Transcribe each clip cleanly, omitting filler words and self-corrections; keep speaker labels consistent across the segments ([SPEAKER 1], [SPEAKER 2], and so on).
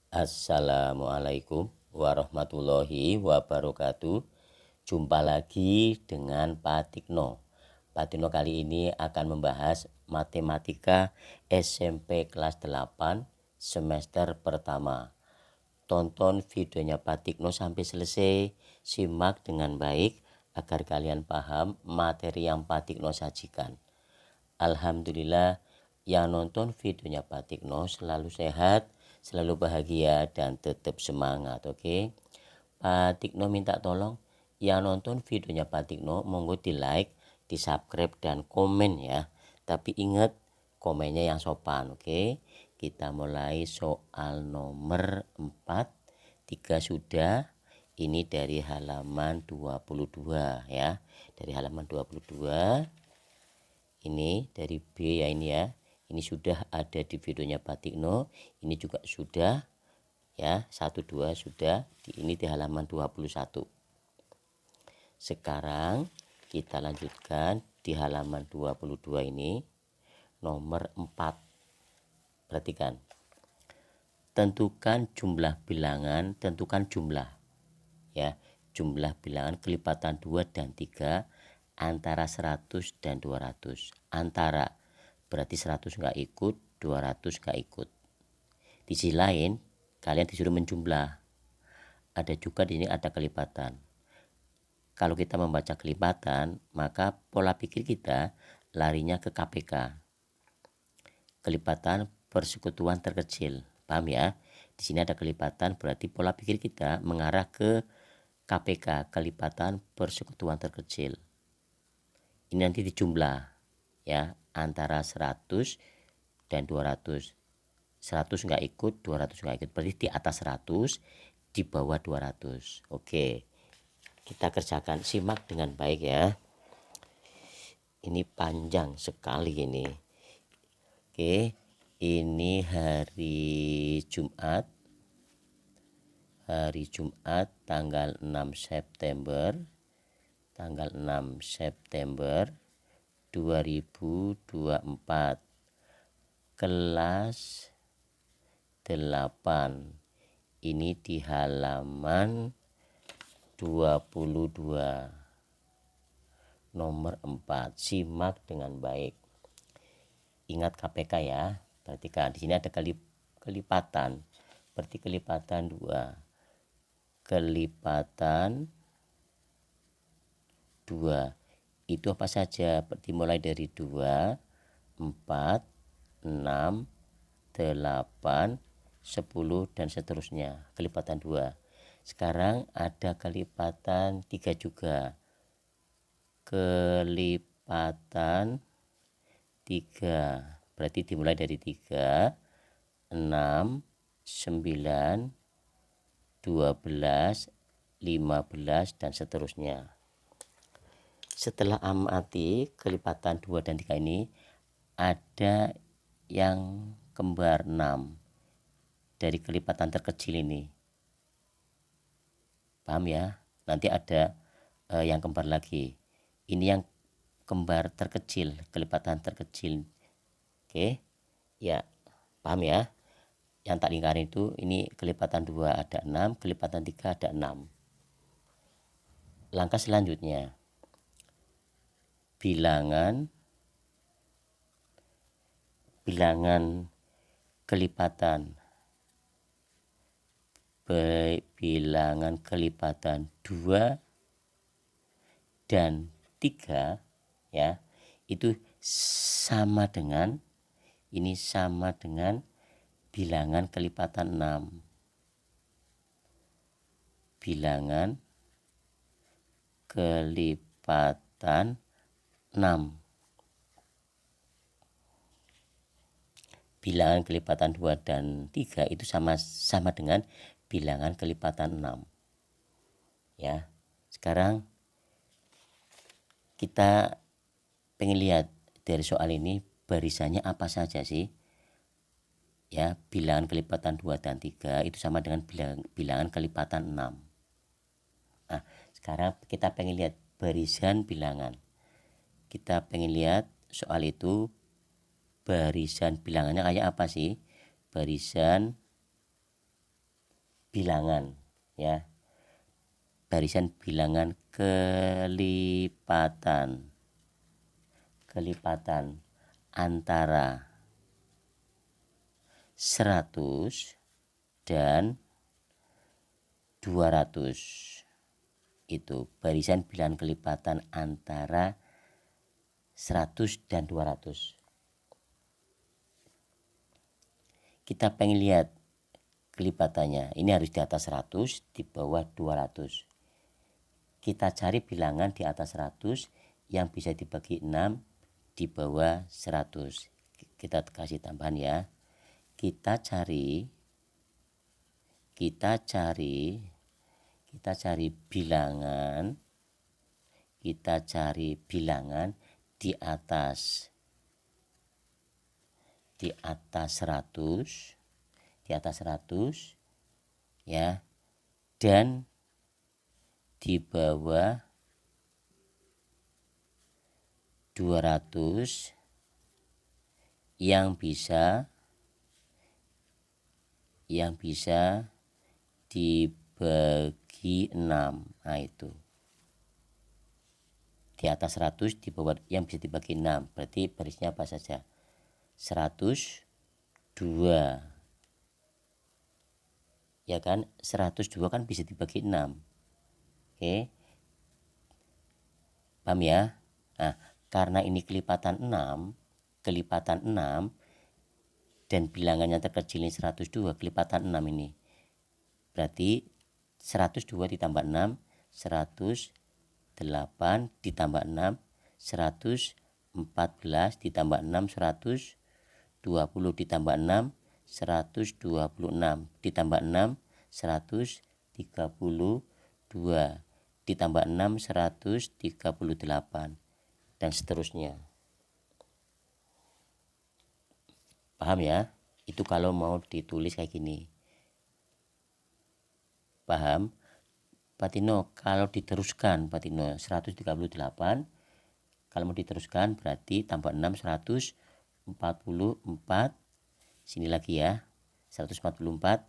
[SPEAKER 1] Assalamualaikum warahmatullahi wabarakatuh. Jumpa lagi dengan Pak Tikno. Pak Tikno kali ini akan membahas matematika SMP kelas 8 semester pertama. Tonton videonya Pak Tikno sampai selesai, simak dengan baik agar kalian paham materi yang Pak Tikno sajikan. Alhamdulillah, yang nonton videonya Pak Tikno selalu sehat, selalu bahagia, dan tetap semangat. Oke, Pak Tikno minta tolong yang nonton videonya Pak Tikno monggo di like, di subscribe, dan komen ya. Tapi ingat, komennya yang sopan. Oke, kita mulai soal nomor 4. 3 sudah. Ini dari halaman 22 ya. Dari halaman 22. Ini dari B ya, ini ya. Ini sudah ada di videonya Pak Tikno. Ini juga sudah ya. 1 2 sudah. Ini di halaman 21. Sekarang kita lanjutkan di halaman 22 ini nomor 4. Perhatikan. Tentukan jumlah bilangan, tentukan jumlah ya. Jumlah bilangan kelipatan 2 dan 3 antara 100 dan 200. Antara berarti 100 nggak ikut, 200 nggak ikut. Di sisi lain kalian disuruh menjumlah. Ada juga di sini ada kelipatan. Kalau kita membaca kelipatan, maka pola pikir kita larinya ke KPK. Kelipatan persekutuan terkecil. Paham ya? Di sini ada kelipatan, berarti pola pikir kita mengarah ke KPK, kelipatan persekutuan terkecil. Ini nanti dijumlah ya, antara 100 dan 200. 100 nggak ikut, 200 nggak ikut, berarti di atas 100, di bawah 200. Oke, kita kerjakan, simak dengan baik ya. Ini panjang sekali ini. Oke, ini hari Jumat tanggal 6 September 2024, kelas 8. Ini di halaman 22 nomor 4. Simak dengan baik. Ingat KPK ya. Perhatikan di sini ada kelipatan. Berarti kelipatan 2. Kelipatan 2 itu apa saja? Dimulai dari 2, 4, 6, 8, 10 dan seterusnya. Kelipatan 2. Sekarang ada kelipatan 3 juga. Kelipatan 3 berarti dimulai dari 3, 6, 9, 12, 15 dan seterusnya. Setelah amati kelipatan 2 dan 3 ini, ada yang kembar 6 dari kelipatan terkecil ini. Paham ya? Nanti ada yang kembar lagi. Ini yang kembar terkecil, kelipatan terkecil. Oke, ya paham ya. Yang tak lingkaran itu, ini kelipatan 2 ada 6, kelipatan 3 ada 6. Langkah selanjutnya, bilangan kelipatan. Bilangan kelipatan 2 dan 3 ya, itu sama dengan bilangan kelipatan 6. Bilangan kelipatan 6. Bilangan kelipatan 2 dan 3 itu sama dengan bilangan kelipatan 6. Ya. Sekarang kita pengen lihat dari soal ini barisannya apa saja sih? Ya, bilangan kelipatan 2 dan 3 itu sama dengan bilangan kelipatan 6. Nah, sekarang kita pengen lihat barisan bilangan. Kita pengen lihat soal itu barisan bilangannya kayak apa sih? Barisan bilangan ya, barisan bilangan kelipatan antara 100 dan 200. Itu barisan bilangan kelipatan antara 100 dan 200. Kita pengen lihat kelipatannya. Ini harus di atas 100, di bawah 200. Kita cari bilangan di atas 100 yang bisa dibagi 6 di bawah 100. Kita kasih tambahan ya. Kita cari bilangan di atas 100 ya, dan di bawah 200 yang bisa dibagi 6. Nah itu di atas 100, di bawah yang bisa dibagi 6. Berarti barisnya apa saja? 102 ya kan, 102 kan bisa dibagi 6. Oke, paham ya? Nah, karena ini kelipatan 6 dan bilangannya terkecil ini 102, kelipatan 6 ini. Berarti 102 ditambah 6, 108 ditambah 6, 114 ditambah 6, 120 ditambah 6, 126 ditambah 6, 132 ditambah 6, 138 dan seterusnya. Paham ya? Itu kalau mau ditulis kayak gini. Paham? Patino, kalau diteruskan Patino 138, kalau mau diteruskan berarti tambah 6, 144. Sini lagi ya, 144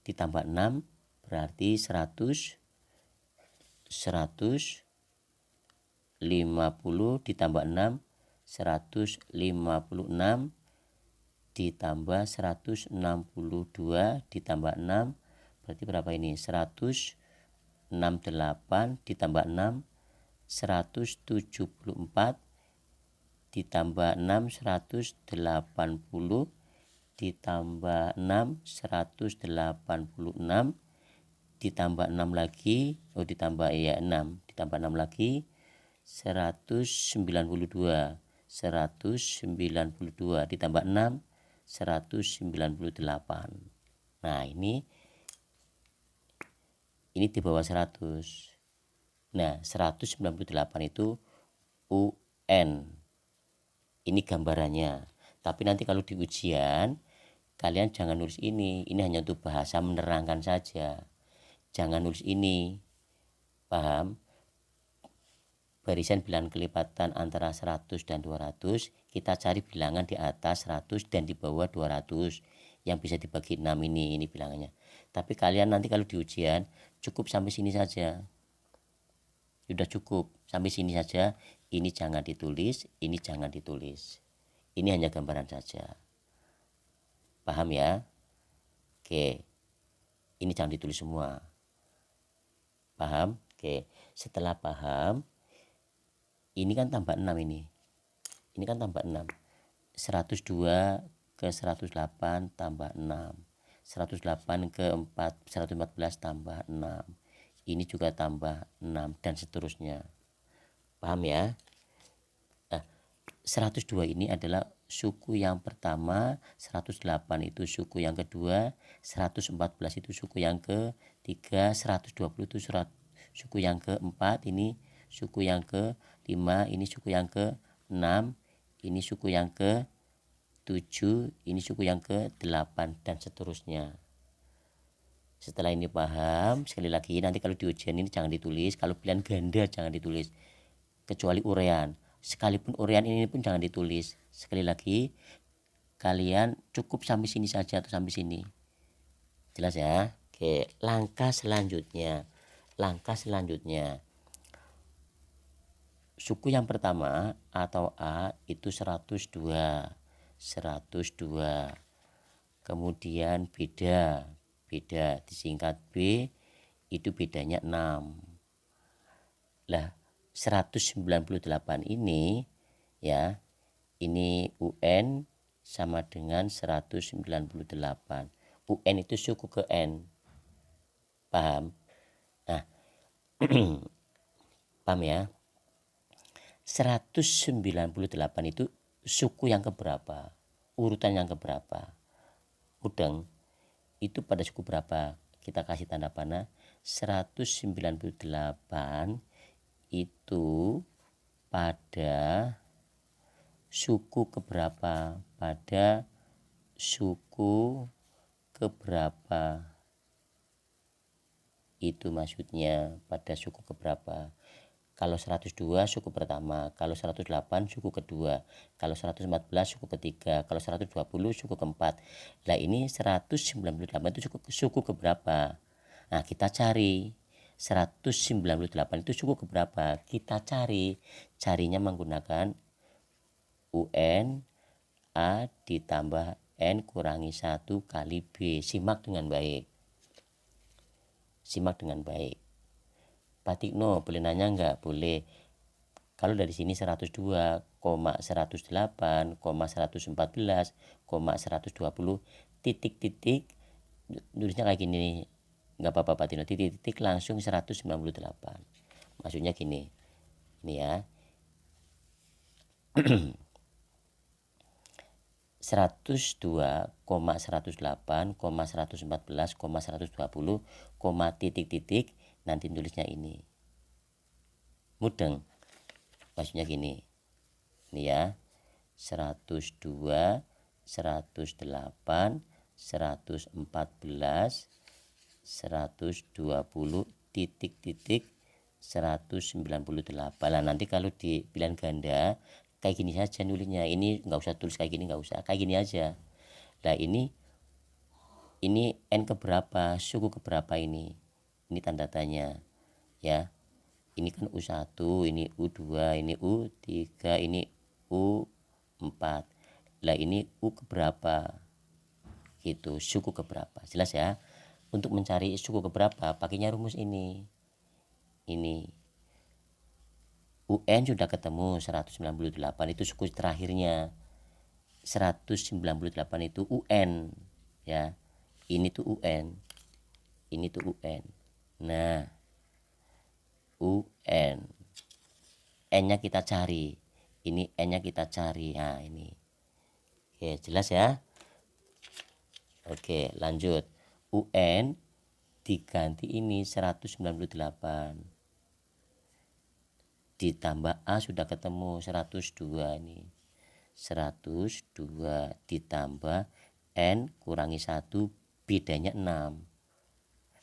[SPEAKER 1] ditambah 6 berarti 150 ditambah 6, 156 ditambah 162 ditambah 6 berarti berapa ini? 168 ditambah 6, 174 ditambah 6, 180 ditambah 6, 186 ditambah 6 lagi, ditambah 6 lagi 192 ditambah 6, 198. Nah ini di bawah 100. Nah 198 itu UN. Ini gambarannya. Tapi nanti kalau di ujian kalian jangan nulis ini hanya untuk bahasa menerangkan saja. Jangan nulis ini. Paham? Barisan bilangan kelipatan antara 100 dan 200, kita cari bilangan di atas 100 dan di bawah 200 yang bisa dibagi 6 ini bilangannya. Tapi kalian nanti kalau di ujian cukup sampai sini saja. Sudah cukup sampai sini saja. Ini jangan ditulis, ini jangan ditulis. Ini hanya gambaran saja. Paham ya? Oke. Ini jangan ditulis semua. Paham? Oke. Setelah paham, ini kan tambah 6 ini. Ini kan tambah 6. 102 ke 108 tambah 6. 108 ke 114 tambah 6. Ini juga tambah 6 dan seterusnya. Paham ya? Nah, 102 ini adalah suku yang pertama, 108 itu suku yang kedua, 114 itu suku yang ketiga, 120 itu suku yang keempat, ini suku yang ke-5, ini suku yang ke-6, ini suku yang ke-7, ini suku yang ke-8 dan seterusnya. Setelah ini paham, sekali lagi nanti kalau di ujian ini jangan ditulis, kalau pilihan ganda jangan ditulis, kecuali urean. Sekalipun urean ini pun jangan ditulis. Sekali lagi, kalian cukup sampai sini saja atau sampai sini. Jelas ya? Oke, langkah selanjutnya. Suku yang pertama atau A itu 102. Kemudian beda disingkat B, itu bedanya 6. Lah 198 ini ya, ini UN sama dengan 198. UN itu suku ke N. Paham? Nah, paham ya? 198 itu suku yang keberapa? Urutan yang keberapa? Udeng itu pada suku berapa? Kita kasih tanda panah. 198 itu pada suku keberapa? Pada suku keberapa? Itu maksudnya pada suku keberapa? Kalau 102 suku pertama, kalau 108 suku kedua, kalau 114 suku ketiga, kalau 120 suku keempat. Nah ini 198 itu suku keberapa? Nah kita cari 198 itu suku keberapa? Kita carinya menggunakan UN A ditambah N kurangi 1 kali B. Simak dengan baik. Pak Tikno boleh nanya enggak? Boleh. Kalau dari sini 102,108,114,120 titik-titik nulisnya kayak gini. Enggak apa-apa Pak Tikno, titik-titik langsung 198. Maksudnya gini. Ini ya. 102,108,114,120, titik-titik, nanti tulisnya ini. Mudeng. Maksudnya gini. Ini ya. 102, 108, 114, 120, titik-titik, 198. Nah, nanti kalau di pilihan ganda kayak gini saja nulisnya. Ini nggak usah tulis kayak gini, nggak usah, kayak gini aja. Nah ini N keberapa, suku keberapa ini tanda tanya ya. Ini kan U1, ini U2, ini U3, ini U4. Lah ini U keberapa gitu, suku keberapa. Jelas ya. Untuk mencari suku keberapa pakainya rumus ini UN sudah ketemu 198, itu suku terakhirnya. 198 itu UN ya. Ini tuh UN. Nah, UN. N-nya kita cari. Ini N-nya kita cari. Nah, ini. Oke, jelas ya? Oke, lanjut. UN diganti ini 198. Ditambah A sudah ketemu 102 ini. 102 ditambah N kurangi 1 bedanya 6.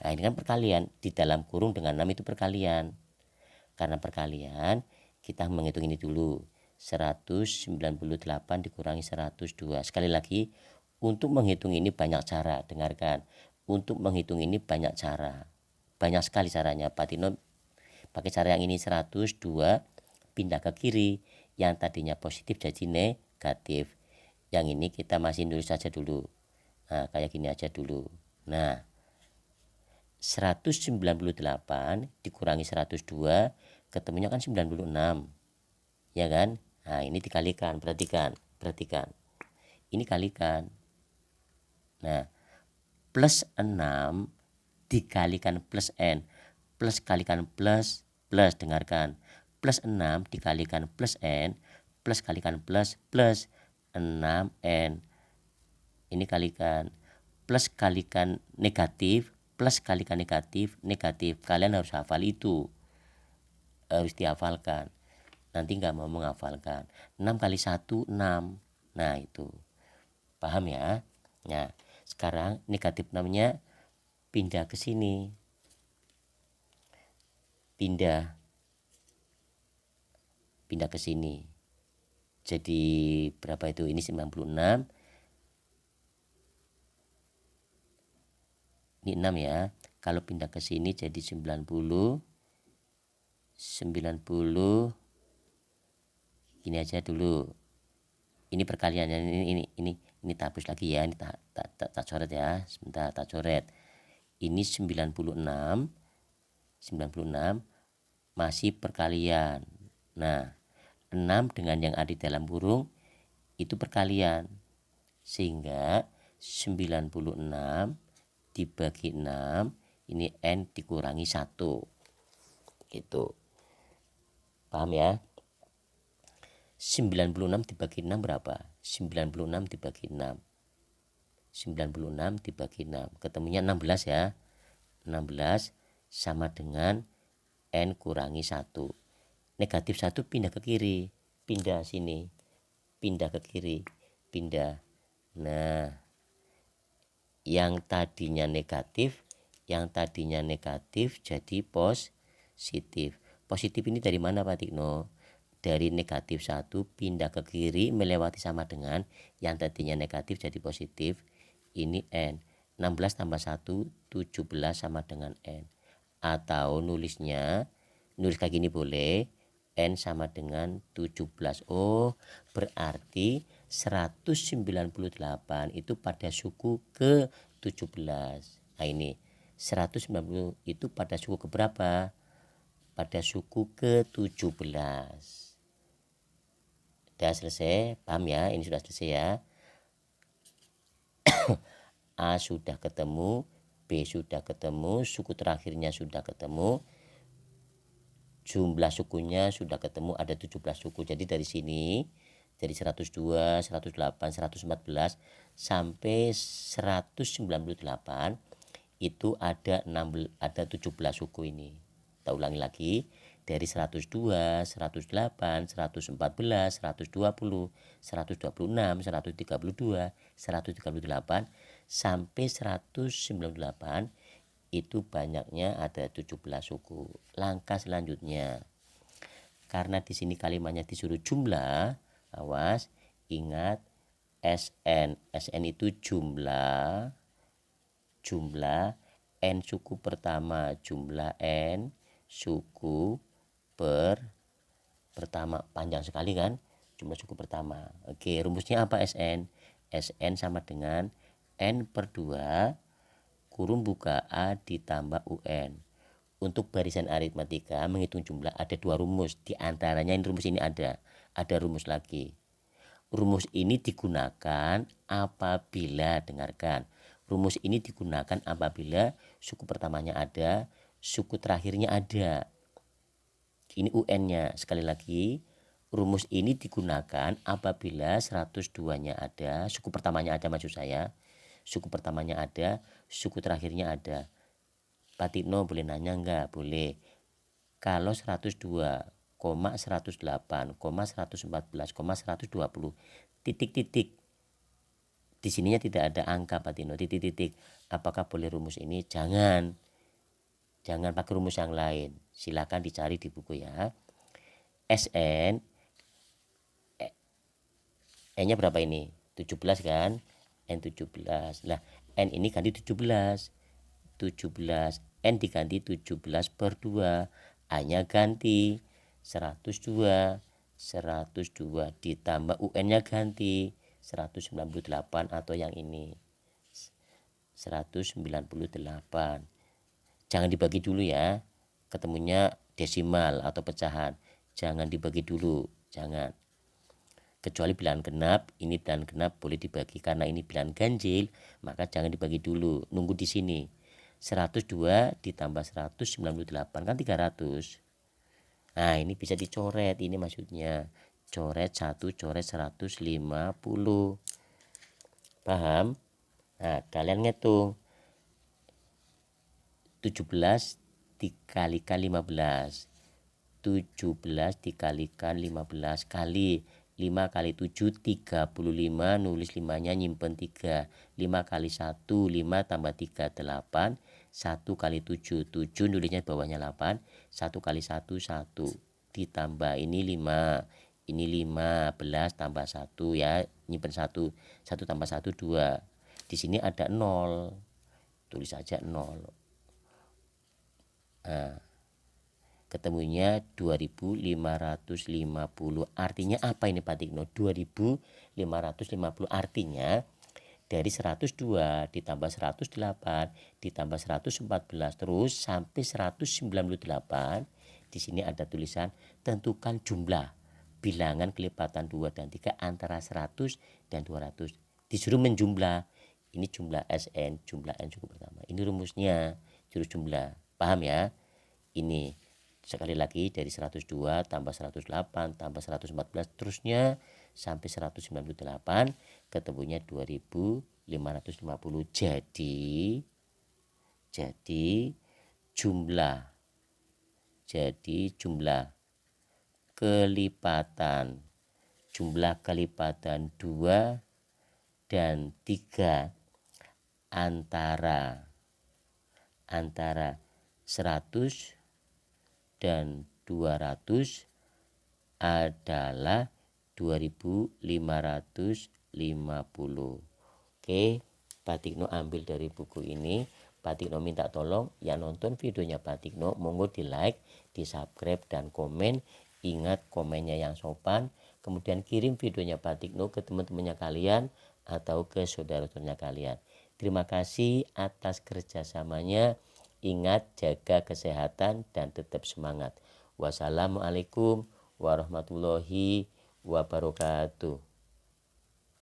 [SPEAKER 1] Nah ini kan perkalian, di dalam kurung dengan 6 itu perkalian. Karena perkalian kita menghitung ini dulu. 198 dikurangi 102. Sekali lagi, untuk menghitung ini banyak cara. Dengarkan, untuk menghitung ini banyak cara, banyak sekali caranya. Pak Tino pakai cara yang ini. 102 pindah ke kiri, yang tadinya positif jadi negatif. Yang ini kita masih nulis saja dulu. Nah kayak gini aja dulu. Nah 198 dikurangi 102 ketemunya kan 96 ya kan. Nah ini dikalikan, perhatikan ini kalikan. Nah plus 6 dikalikan plus N, plus kalikan plus, dengarkan, plus 6 dikalikan plus N, plus kalikan plus 6N. Ini kalikan, plus kalikan negatif, plus kalikan negatif. Kalian harus hafal itu, harus dihafalkan. Nanti nggak mau menghafalkan. 6 kali 1 6. Nah itu paham ya. Nah sekarang negatif 6-nya pindah ke sini, pindah ke sini. Jadi berapa itu? Ini 96. Ini 6 ya. Kalau pindah ke sini jadi 90. 90. Ini aja dulu. Ini perkaliannya, ini tak hapus lagi ya. Ini tak coret ya. Sebentar tak coret. Ini 96. 96 masih perkalian. Nah, 6 dengan yang ada di dalam kurung itu perkalian. Sehingga 96 dibagi 6, ini N dikurangi 1. Gitu. Paham ya? 96 dibagi 6 berapa? 96 dibagi 6. 96 dibagi 6. Ketemunya 16 ya. 16 sama dengan N kurangi 1. Negatif 1 pindah ke kiri. Pindah sini. Pindah ke kiri. Pindah. Nah, yang tadinya negatif jadi positif. Positif ini dari mana Pak Tikno? Dari negatif 1 pindah ke kiri melewati sama dengan yang tadinya negatif jadi positif. Ini N. 16 tambah 1 17 sama dengan N. Atau nulis kayak gini boleh. N sama dengan 17. Oh, berarti 198 itu pada suku ke 17. Nah ini 190 itu pada suku ke berapa? Pada suku ke 17. Sudah selesai, paham ya? Ini sudah selesai ya. A sudah ketemu, B sudah ketemu, suku terakhirnya sudah ketemu, jumlah sukunya sudah ketemu, ada 17 suku. Jadi dari sini dari 102, 108, 114 sampai 198 itu ada 17 suku ini. Kita ulangi lagi, dari 102, 108, 114, 120, 126, 132, 138 sampai 198 itu banyaknya ada 17 suku. Langkah selanjutnya, karena di sini kalimatnya disuruh jumlah, awas, ingat SN. SN itu jumlah N suku pertama, jumlah N suku pertama. Panjang sekali kan jumlah suku pertama. Oke, rumusnya apa SN? SN sama dengan N per 2 kurung buka A ditambah UN. Untuk barisan aritmatika menghitung jumlah ada 2 rumus. Di antaranya ini rumus ini ada rumus lagi. Rumus ini digunakan apabila, dengarkan, rumus ini digunakan apabila suku pertamanya ada, suku terakhirnya ada. Ini UN-nya. Sekali lagi, rumus ini digunakan apabila 102-nya ada, suku pertamanya ada maksud saya. Suku pertamanya ada, suku terakhirnya ada. Pak Tino boleh nanya enggak? Boleh. Kalau 102, 108, 114, 120 titik-titik, di sininya tidak ada angka Pak Tino, titik-titik, apakah boleh rumus ini? Jangan pakai rumus yang lain, silakan dicari di buku ya. SN N nya berapa ini? 17 kan? N 17. Nah, N ini ganti 17. N diganti 17 per 2. A nya ganti 102 ditambah UN nya ganti 198 atau yang ini 198. Jangan dibagi dulu ya, ketemunya desimal atau pecahan, jangan dibagi dulu, jangan. Kecuali bilangan genap, ini bilangan genap boleh dibagi, karena ini bilangan ganjil maka jangan dibagi dulu, nunggu di sini. 102 ditambah 198 kan 300. Nah ini bisa dicoret, ini maksudnya coret 1, coret 150. Paham? Nah kalian ngitung 17 dikalikan 15, 17 dikalikan 15 kali 5 kali 7 35, nulis 5 nya nyimpen 3, 5 kali 1 5 tambah 3 8, 1 kali 7 7, nulisnya bawahnya 8, 1 kali 1 1, ditambah ini 5, ini 15 tambah 1 ya, nyimpen 1, 1 tambah 1 2, di sini ada 0, tulis aja 0. Nah, ketemunya 2550. Artinya apa ini Pak Tikno? 2550 artinya dari 102 ditambah 108 ditambah 114 terus sampai 198. Di sini ada tulisan tentukan jumlah bilangan kelipatan 2 dan 3 antara 100 dan 200. Disuruh menjumlah. Ini jumlah SN, jumlah N suku pertama. Ini rumusnya, jurus jumlah. Paham ya? Ini sekali lagi dari 102 tambah 108 tambah 114 terusnya sampai 198, ketemunya 2550. Jadi jumlah kelipatan 2 dan 3 antara 100 dan 200 adalah 2550. Oke, Pak Tikno ambil dari buku ini. Pak Tikno minta tolong yang nonton videonya Pak Tikno monggo di like, di subscribe dan komen. Ingat komennya yang sopan. Kemudian kirim videonya Pak Tikno ke teman-temannya kalian atau ke saudara-saudaranya kalian. Terima kasih atas kerjasamanya. Ingat jaga kesehatan dan tetap semangat. Wassalamualaikum warahmatullahi wabarakatuh.